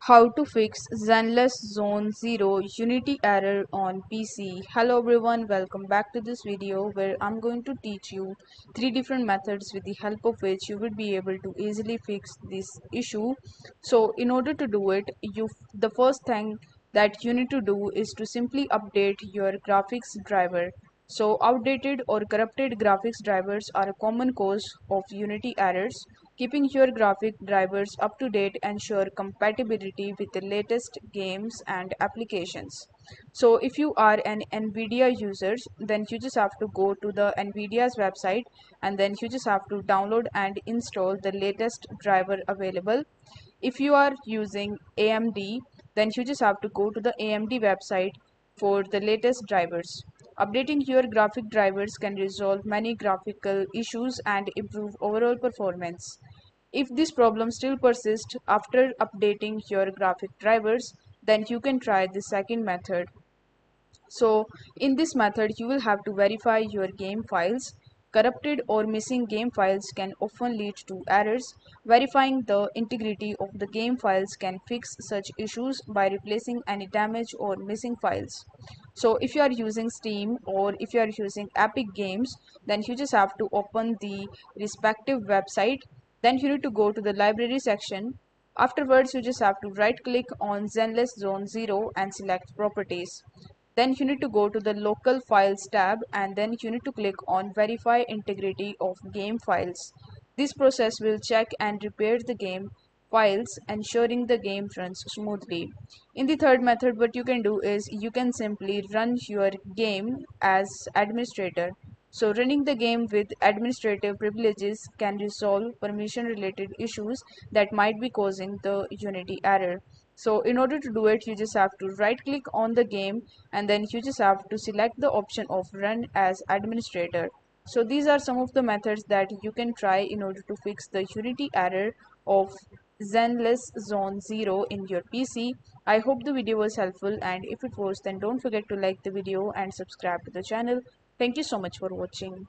How to fix Zenless Zone 0 Unity error on PC. Hello everyone, welcome back to this video where I'm going to teach you 3 different methods with the help of which you will be able to easily fix this issue. So in order to do it, the first thing that you need to do is to simply update your graphics driver. So outdated or corrupted graphics drivers are a common cause of Unity errors. Keeping your graphic drivers up to date ensure compatibility with the latest games and applications. So if you are an Nvidia user, then you just have to go to the Nvidia's website and then you just have to download and install the latest driver available. If you are using AMD, then you just have to go to the AMD website for the latest drivers. Updating your graphic drivers can resolve many graphical issues and improve overall performance. If this problem still persists after updating your graphic drivers, then you can try the second method. So in this method, you will have to verify your game files. Corrupted or missing game files can often lead to errors. Verifying the integrity of the game files can fix such issues by replacing any damaged or missing files. So if you are using Steam or if you are using Epic Games, then you just have to open the respective website. Then you need to go to the library section. Afterwards, you just have to right click on Zenless Zone 0 and select Properties. Then you need to go to the local files tab and then you need to click on verify integrity of game files. This process will check and repair the game files, ensuring the game runs smoothly. In the third method, what you can do is you can simply run your game as administrator. So running the game with administrative privileges can resolve permission related issues that might be causing the Unity error. So in order to do it, you just have to right click on the game and then you just have to select the option of run as administrator. So these are some of the methods that you can try in order to fix the Unity error of Zenless Zone 0 in your PC. I hope the video was helpful, and if it was, then don't forget to like the video and subscribe to the channel. Thank you so much for watching.